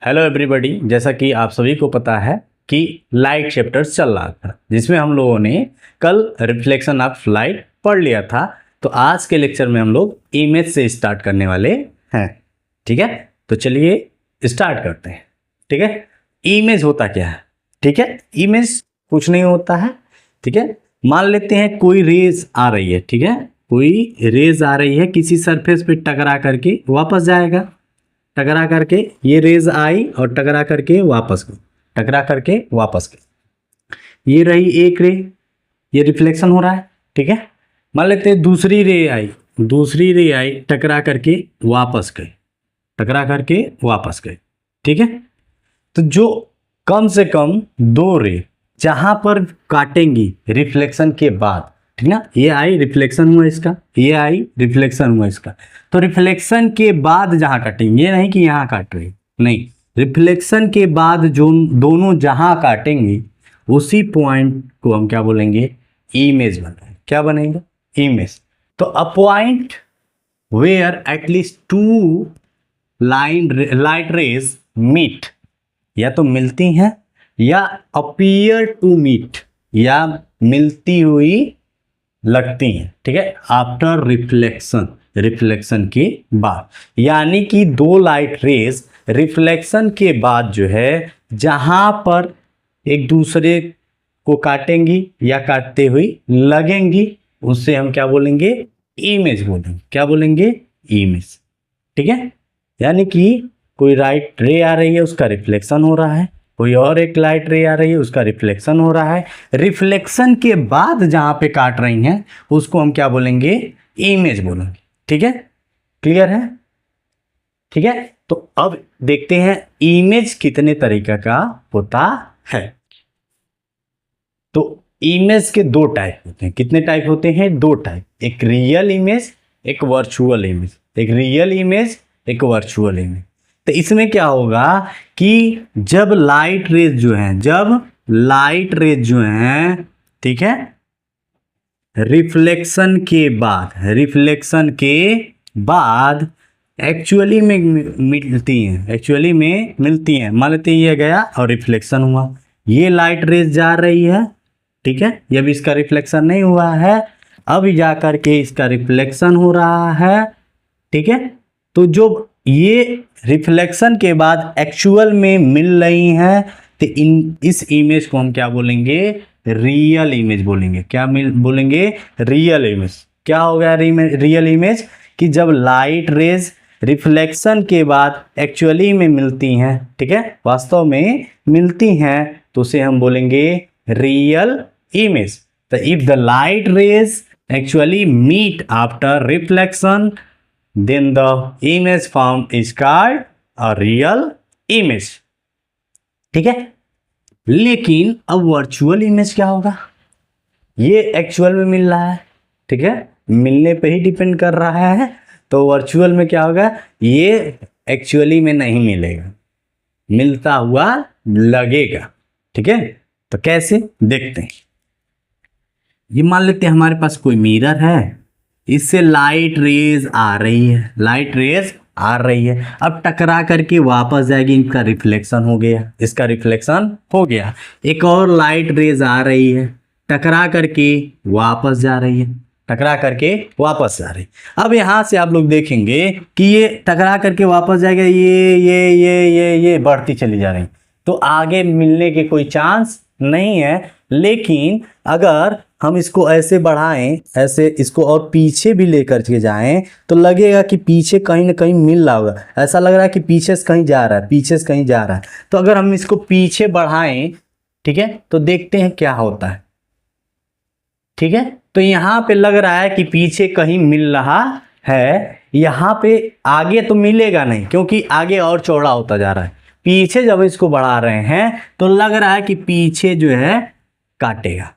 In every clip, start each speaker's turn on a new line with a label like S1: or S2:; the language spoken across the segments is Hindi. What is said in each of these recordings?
S1: हेलो एवरीबॉडी, जैसा कि आप सभी को पता है कि लाइट चैप्टर्स चल रहा था जिसमें हम लोगों ने कल रिफ्लेक्शन ऑफ लाइट पढ़ लिया था। तो आज के लेक्चर में हम लोग इमेज से स्टार्ट करने वाले हैं। ठीक है, तो चलिए स्टार्ट करते हैं। ठीक है, इमेज होता क्या है? ठीक है, इमेज कुछ नहीं होता है। ठीक है, मान लेते हैं कोई रेज आ रही है। ठीक है, कोई रेज आ रही है, किसी सरफेस पे टकरा करके वापस जाएगा। टकरा करके ये रेज आई और टकरा करके वापस गई, टकरा करके वापस गई। ये रही एक रे, ये रिफ्लेक्शन हो रहा है। ठीक है, मान लेते हैं दूसरी रे आई टकरा करके वापस गई, टकरा करके वापस गई। ठीक है, तो जो कम से कम दो रे जहां पर काटेंगी रिफ्लेक्शन के बाद, ठीक ना, ये आई रिफ्लेक्शन हुआ इसका, ये आई रिफ्लेक्शन हुआ इसका, तो रिफ्लेक्शन के बाद जहां काटेंगे, ये नहीं कि यहां काट रही, नहीं, रिफ्लेक्शन के बाद जो दोनों जहां काटेंगे उसी पॉइंट को हम क्या बोलेंगे? इमेज बनेगा। क्या बनेगा? इमेज। तो a point where at least two light rays meet, या तो मिलती हैं या अपीयर टू मीट, या मिलती हुई लगती हैं। ठीक है, आफ्टर रिफ्लेक्शन के बाद, यानी कि दो लाइट रेज रिफ्लेक्शन के बाद जो है जहां पर एक दूसरे को काटेंगी या काटते हुई लगेंगी, उससे हम क्या बोलेंगे? इमेज बोलेंगे। क्या बोलेंगे? इमेज। ठीक है, यानी कि कोई लाइट रे आ रही है, उसका रिफ्लेक्शन हो रहा है, कोई और एक लाइट रे आ रही है, उसका रिफ्लेक्शन हो रहा है, रिफ्लेक्शन के बाद जहां पे काट रही हैं उसको हम क्या बोलेंगे? इमेज बोलेंगे। ठीक है, क्लियर है? ठीक है, तो अब देखते हैं इमेज कितने तरीके का होता है। तो इमेज के दो टाइप होते हैं। कितने टाइप होते हैं? दो टाइप, एक रियल इमेज, एक वर्चुअल इमेज। एक रियल इमेज, एक वर्चुअल इमेज। तो इसमें क्या होगा कि जब लाइट रेज जो हैं, ठीक है, रिफ्लेक्शन के बाद एक्चुअली में मिलती हैं। मान लेते ये गया और रिफ्लेक्शन हुआ, ये लाइट रेज जा रही है। ठीक है, ये भी इसका रिफ्लेक्शन नहीं हुआ है, अब जाकर के इसका रिफ्लेक्शन हो रहा है। ठीक है, तो जो ये रिफ्लेक्शन के बाद एक्चुअल में मिल रही हैं, तो इस इमेज को हम क्या बोलेंगे? रियल इमेज बोलेंगे। क्या बोलेंगे? Real image. क्या हो गया रियल इमेज? कि जब लाइट रेज रिफ्लेक्शन के बाद एक्चुअली में मिलती हैं, ठीक है, वास्तव में मिलती हैं, तो उसे हम बोलेंगे रियल इमेज। तो if the light rays actually meet after reflection, then the image formed is called a real image। ठीक है, लेकिन अब वर्चुअल इमेज क्या होगा? ये एक्चुअल में मिल रहा है, ठीक है, मिलने पे ही डिपेंड कर रहा है। तो वर्चुअल में क्या होगा? ये एक्चुअली में नहीं मिलेगा, मिलता हुआ लगेगा। ठीक है, तो कैसे देखते हैं। ये मान लेते हैं हमारे पास कोई मिरर है, इससे लाइट रेज आ रही है, अब टकरा करके वापस जाएगी, इसका रिफ्लेक्शन हो गया। एक और लाइट रेज आ रही है, टकरा करके वापस जा रही है, अब यहां से आप लोग देखेंगे कि ये टकरा करके वापस जाएगा, ये बढ़ती चली जा रही, तो आगे मिलने के कोई चांस नहीं है। लेकिन अगर हम इसको ऐसे बढ़ाएं, ऐसे इसको और पीछे भी लेकर के जाएं, तो लगेगा कि पीछे कहीं ना कहीं मिल रहा होगा। ऐसा लग रहा है कि पीछे से कहीं जा रहा है, तो अगर हम इसको पीछे बढ़ाएं, ठीक है, तो देखते हैं क्या होता है। ठीक है, तो यहां पे लग रहा है कि पीछे कहीं मिल रहा है, यहां पे आगे तो मिलेगा नहीं, क्योंकि आगे और चौड़ा होता जा रहा है। पीछे जब इसको बढ़ा रहे हैं तो लग रहा है कि पीछे जो है काटेगा।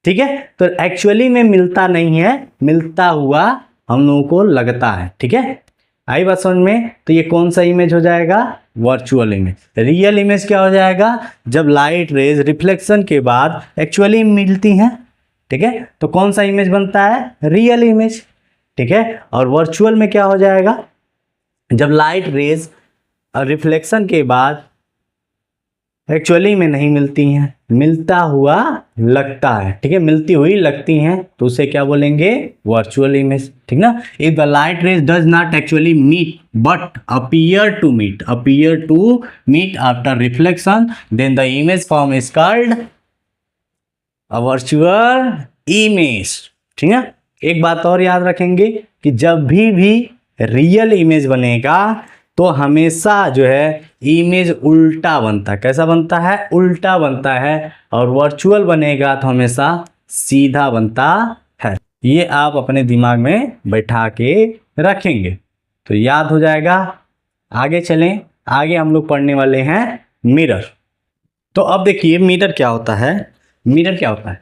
S1: ठीक है, तो एक्चुअली में मिलता नहीं है, मिलता हुआ हम लोगों को लगता है। ठीक है, आई बात समझ में? तो ये कौन सा इमेज हो जाएगा? Virtual image. रियल इमेज क्या हो जाएगा? जब लाइट रेज रिफ्लेक्शन के बाद एक्चुअली मिलती हैं, ठीक है, तो कौन सा इमेज बनता है? Real image. ठीक है, और वर्चुअल में क्या हो जाएगा? जब लाइट रेज रिफ्लेक्शन के बाद एक्चुअली में नहीं मिलती हैं, मिलता हुआ लगता है, ठीक है, मिलती हुई लगती हैं, तो उसे क्या बोलेंगे, वर्चुअल इमेज, ठीक ना। If the light rays does not actually meet but appear to meet after reflection, then the image form is called a virtual image, ठीक है। एक बात और याद रखेंगे कि जब भी रियल इमेज बनेगा तो हमेशा जो है इमेज उल्टा बनता है। कैसा बनता है, उल्टा बनता है, और वर्चुअल बनेगा तो हमेशा सीधा बनता है। ये आप अपने दिमाग में बैठा के रखेंगे तो याद हो जाएगा। आगे चलें, आगे हम लोग पढ़ने वाले हैं मिरर। तो अब देखिए मिरर क्या होता है, मिरर क्या होता है,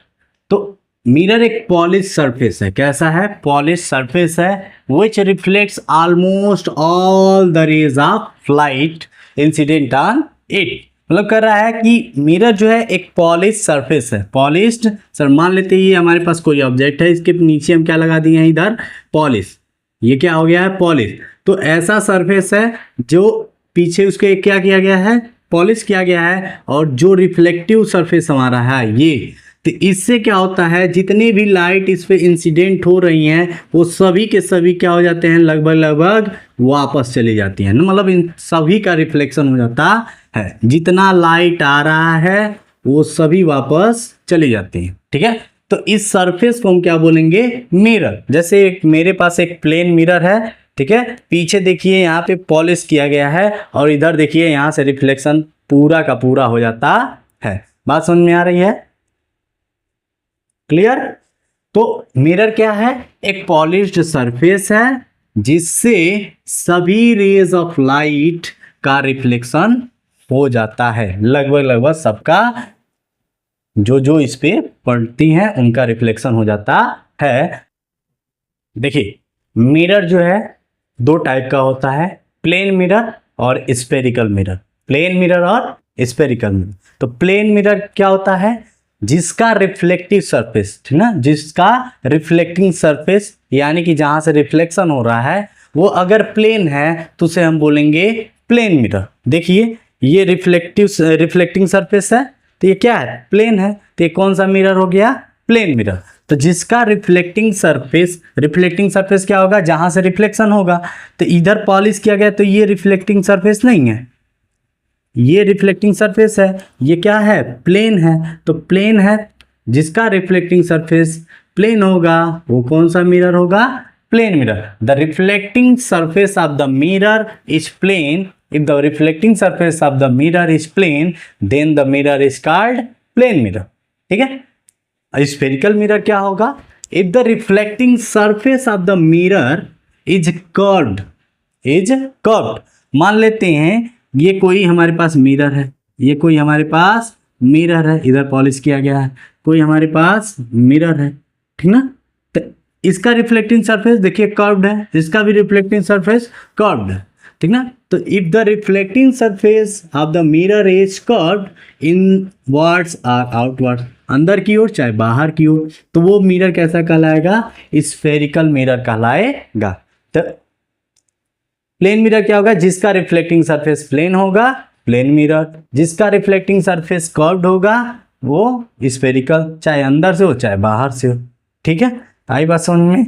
S1: तो मिरर एक पॉलिश सरफेस है। कैसा है, पॉलिश सरफेस है, which reflects almost all the rays of light incident on it. मतलब कर रहा है कि मिरर जो है एक पॉलिश सरफेस है। पॉलिश्ड सर मान लेते ही हमारे पास कोई ऑब्जेक्ट है, इसके नीचे हम क्या लगा दिए हैं, इधर पॉलिश, ये क्या हो गया है, पॉलिश। तो ऐसा सरफेस है जो पीछे उसके क्या किया गया है, पॉलिश किया गया है, और जो रिफ्लेक्टिव सरफेस हमारा है ये, तो इससे क्या होता है, जितनी भी लाइट इस पे इंसिडेंट हो रही हैं वो सभी के सभी क्या हो जाते हैं, लगभग वापस चली जाती हैं ना, मतलब इन सभी का रिफ्लेक्शन हो जाता है। जितना लाइट आ रहा है वो सभी वापस चली जाती हैं, ठीक है। तो इस सरफेस को हम क्या बोलेंगे, मिरर। जैसे मेरे पास एक प्लेन मिरर है, ठीक है, पीछे देखिए यहाँ पे पॉलिश किया गया है, और इधर देखिए यहाँ से रिफ्लेक्शन पूरा का पूरा हो जाता है। बात समझ में आ रही है, क्लियर। तो मिरर क्या है, एक पॉलिश्ड सरफेस है जिससे सभी रेज ऑफ लाइट का रिफ्लेक्शन हो जाता है, लगभग सबका जो इस पे पड़ती हैं उनका रिफ्लेक्शन हो जाता है। देखिए मिरर जो है दो टाइप का होता है, प्लेन मिरर और स्फेरिकल मिरर। प्लेन मिरर और स्फेरिकल मिरर। तो प्लेन मिरर क्या होता है, जिसका रिफ्लेक्टिव सरफेस, ठीक ना, जिसका रिफ्लेक्टिंग सरफेस यानी कि जहां से रिफ्लेक्शन हो रहा है वो अगर प्लेन है तो उसे हम बोलेंगे प्लेन मिरर। देखिए ये रिफ्लेक्टिंग सरफेस है, तो ये क्या है, प्लेन है, तो ये कौन सा मिरर हो गया, प्लेन मिरर। तो जिसका रिफ्लेक्टिंग सरफेस क्या होगा, जहां से रिफ्लेक्शन होगा, तो इधर पॉलिश किया गया तो ये रिफ्लेक्टिंग सरफेस नहीं है, ये रिफ्लेक्टिंग सरफेस है, ये क्या है, प्लेन है। तो प्लेन है, जिसका रिफ्लेक्टिंग सरफेस प्लेन होगा वो कौन सा मिरर होगा, plane mirror. The reflecting surface of the mirror is plane. If the reflecting surface of the mirror is plane then the mirror is called plane mirror, ठीक है। स्फेरिकल मिरर क्या होगा, if the reflecting surface of the mirror is curved, मान लेते हैं ये कोई हमारे पास मिरर है, ये कोई हमारे पास मिरर है, इधर पॉलिश किया गया है, कोई हमारे पास मिरर है, ठीक ना। तो इसका रिफ्लेक्टिंग सरफेस देखिए कर्व्ड है, इसका भी रिफ्लेक्टिंग सरफेस कर्व्ड है, ठीक ना। तो if the reflecting surface of the mirror is curved inwards और आउटवर्ड्स, अंदर की ओर चाहे बाहर की ओर, तो वो मिरर कैसा कहलाएगा, स्फेरिकल मिरर कहलाएगा। तो प्लेन मिरर क्या होगा, जिसका रिफ्लेक्टिंग सरफेस प्लेन होगा प्लेन मिरर, जिसका रिफ्लेक्टिंग सरफेस कर्व्ड होगा वो स्फेरिकल, चाहे अंदर से हो चाहे बाहर से हो, ठीक है। आई बात समझ में,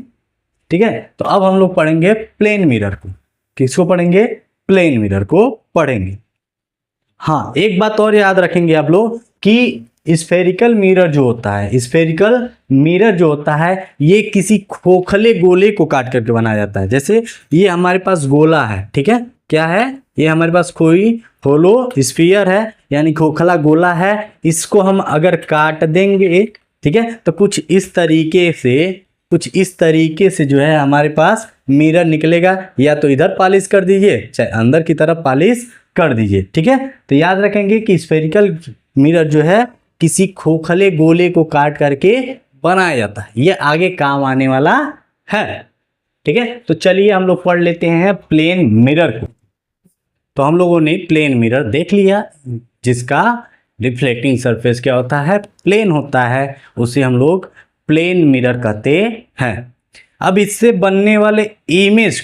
S1: ठीक है। तो अब हम लोग पढ़ेंगे प्लेन मिरर को। किसको पढ़ेंगे, प्लेन मिरर को पढ़ेंगे। हाँ एक बात और याद रखेंगे आप लोग कि स्फेरिकल मिरर जो होता है, स्फेरिकल मिरर जो होता है ये किसी खोखले गोले को काट करके बनाया जाता है। जैसे ये हमारे पास गोला है, ठीक है, क्या है, ये हमारे पास कोई होलो स्फीयर है यानी खोखला गोला है, इसको हम अगर काट देंगे, ठीक है, तो कुछ इस तरीके से जो है हमारे पास मिरर निकलेगा। या तो इधर पॉलिश कर दीजिए चाहे अंदर की तरफ पॉलिश कर दीजिए, ठीक है। तो याद रखेंगे कि स्फेरिकल मिरर जो है किसी खोखले गोले को काट करके बनाया जाता है, ये आगे काम आने वाला है, ठीक है। तो चलिए हम लोग पढ़ लेते हैं प्लेन मिरर को। तो हम लोगों ने प्लेन मिरर देख लिया, जिसका रिफ्लेक्टिंग सरफेस क्या होता है, प्लेन होता है, उसे हम लोग प्लेन मिरर कहते हैं। अब इससे बनने वाले इमेज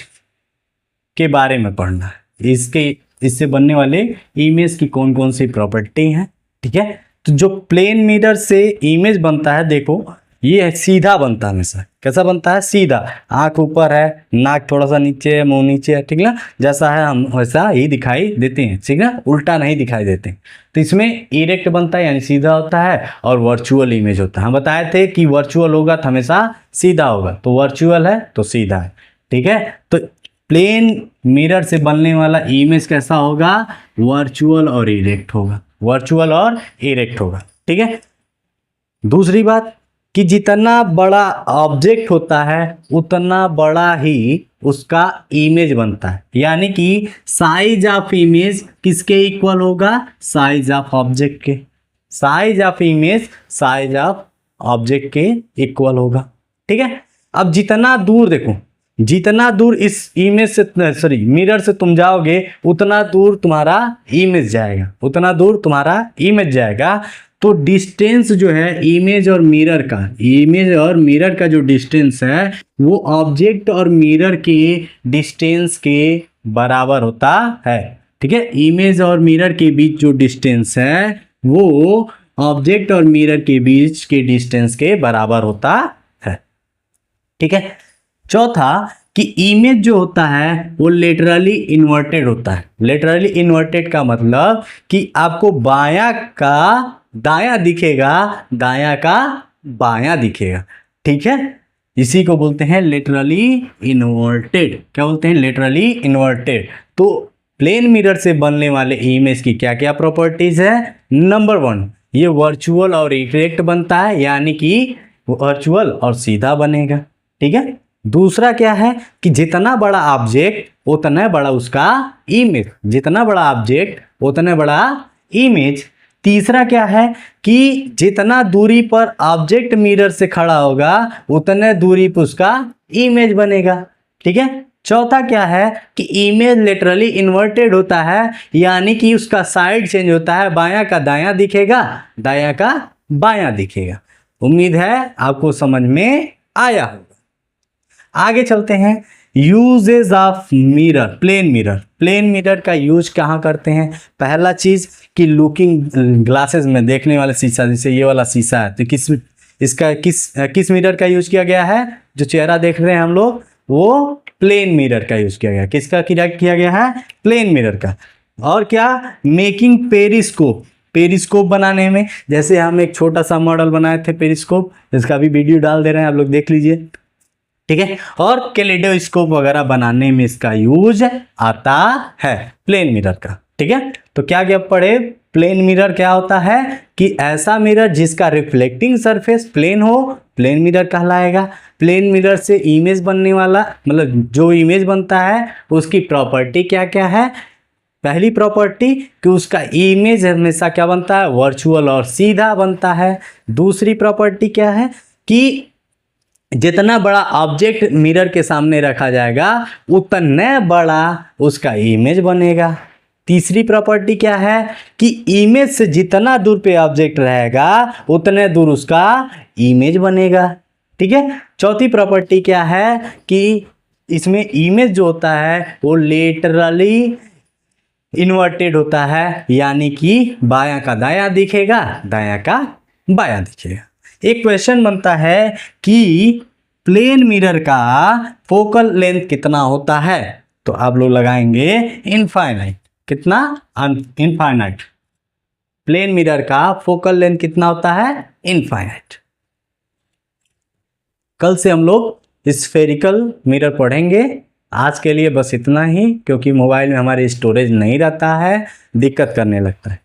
S1: के बारे में पढ़ना है, इसके इससे बनने वाले इमेज की कौन कौन सी प्रॉपर्टी हैं, ठीक है। तो जो प्लेन मिरर से इमेज बनता है, देखो ये सीधा बनता है हमेशा। कैसा बनता है? सीधा। आंख ऊपर है, नाक थोड़ा सा नीचे है, मुंह नीचे है, ठीक ना, जैसा है हम वैसा ही दिखाई देते हैं, ठीक ना, उल्टा नहीं दिखाई देते। तो इसमें इरेक्ट बनता है यानी सीधा होता है, और वर्चुअल इमेज होता है। हम बताए थे कि वर्चुअल होगा तो हमेशा सीधा होगा, तो वर्चुअल है तो सीधा है, ठीक है। तो प्लेन मिरर से बनने वाला इमेज कैसा होगा? वर्चुअल और इरेक्ट होगा, वर्चुअल और इरेक्ट होगा, ठीक है। दूसरी बात कि जितना बड़ा ऑब्जेक्ट होता है उतना बड़ा ही उसका इमेज बनता है, यानी कि साइज ऑफ इमेज किसके इक्वल होगा? साइज ऑफ ऑब्जेक्ट के। Size of image size of object के इक्वल होगा, ठीक है। अब जितना दूर देखो, जितना दूर इस इमेज से मिरर से तुम जाओगे उतना दूर तुम्हारा इमेज जाएगा, उतना दूर तुम्हारा इमेज जाएगा। तो डिस्टेंस जो है इमेज और मिरर का, इमेज और मिरर का जो डिस्टेंस है वो ऑब्जेक्ट और मिरर के डिस्टेंस के बराबर होता है, ठीक है। इमेज और मिरर के बीच जो डिस्टेंस है वो ऑब्जेक्ट और मिरर के बीच के डिस्टेंस के बराबर होता है, ठीक है। चौथा कि इमेज जो होता है वो लेटरली इन्वर्टेड होता है। लेटरली इन्वर्टेड का मतलब कि आपको बायां का दायां दिखेगा, दायां का बायां दिखेगा, ठीक है। इसी को बोलते हैं लेटरली इन्वर्टेड। क्या बोलते हैं? Laterally inverted. तो प्लेन मिरर से बनने वाले इमेज की क्या क्या प्रॉपर्टीज है? नंबर 1, ये वर्चुअल और इरेक्ट बनता है, यानी कि वर्चुअल और सीधा बनेगा, ठीक है। दूसरा क्या है कि जितना बड़ा ऑब्जेक्ट उतना बड़ा उसका इमेज, जितना बड़ा ऑब्जेक्ट उतना बड़ा इमेज। तीसरा क्या है कि जितना दूरी पर ऑब्जेक्ट मिरर से खड़ा होगा उतने दूरी पर उसका इमेज बनेगा, ठीक है। चौथा क्या है कि इमेज लेटरली इन्वर्टेड होता है, यानी कि उसका साइड चेंज होता है, बायां का दायां दिखेगा, दायां का बायां दिखेगा। उम्मीद है आपको समझ में आया होगा। आगे चलते हैं, usages of mirror, plane mirror. Plane mirror का यूज कहाँ करते हैं? पहला चीज कि लुकिंग ग्लासेस में देखने वाला शीशा, जैसे ये वाला शीशा है, तो किस मिरर का यूज किया गया है? जो चेहरा देख रहे हैं हम लोग वो प्लेन मिरर का यूज किया गया। किसका किया गया है? प्लेन मिरर का। और क्या? मेकिंग पेरिस्कोप, पेरिस्कोप बनाने में, जैसे हम एक छोटा सा मॉडल बनाए थे पेरिस्कोप, जिसका भी वीडियो डाल दे रहे हैं, आप लोग देख लीजिए, ठीक है। और कैलेडोस्कोप वगैरह बनाने में इसका यूज आता है प्लेन मिरर का, ठीक है। तो क्या क्या पढ़े? प्लेन मिरर क्या होता है कि ऐसा मिरर जिसका रिफ्लेक्टिंग सरफेस प्लेन हो, प्लेन मिरर कहलाएगा। प्लेन मिरर से इमेज बनने वाला, मतलब जो इमेज बनता है उसकी प्रॉपर्टी क्या क्या है? पहली प्रॉपर्टी कि उसका इमेज हमेशा क्या बनता है? वर्चुअल और सीधा बनता है। दूसरी प्रॉपर्टी क्या है कि जितना बड़ा ऑब्जेक्ट मिरर के सामने रखा जाएगा उतना बड़ा उसका इमेज बनेगा। तीसरी प्रॉपर्टी क्या है कि इमेज से जितना दूर पे ऑब्जेक्ट रहेगा उतने दूर उसका इमेज बनेगा, ठीक है। चौथी प्रॉपर्टी क्या है कि इसमें इमेज जो होता है वो लेटरली इन्वर्टेड होता है, यानी कि बायां का दायां दिखेगा, दायां का बायां दिखेगा। एक क्वेश्चन बनता है कि प्लेन मिरर का फोकल लेंथ कितना होता है? तो आप लोग लगाएंगे इनफाइनाइट। कितना? इनफाइनाइट। प्लेन मिरर का फोकल लेंथ कितना होता है? इनफाइनाइट। कल से हम लोग स्फेरिकल मिरर पढ़ेंगे। आज के लिए बस इतना ही, क्योंकि मोबाइल में हमारे स्टोरेज नहीं रहता है, दिक्कत करने लगता है।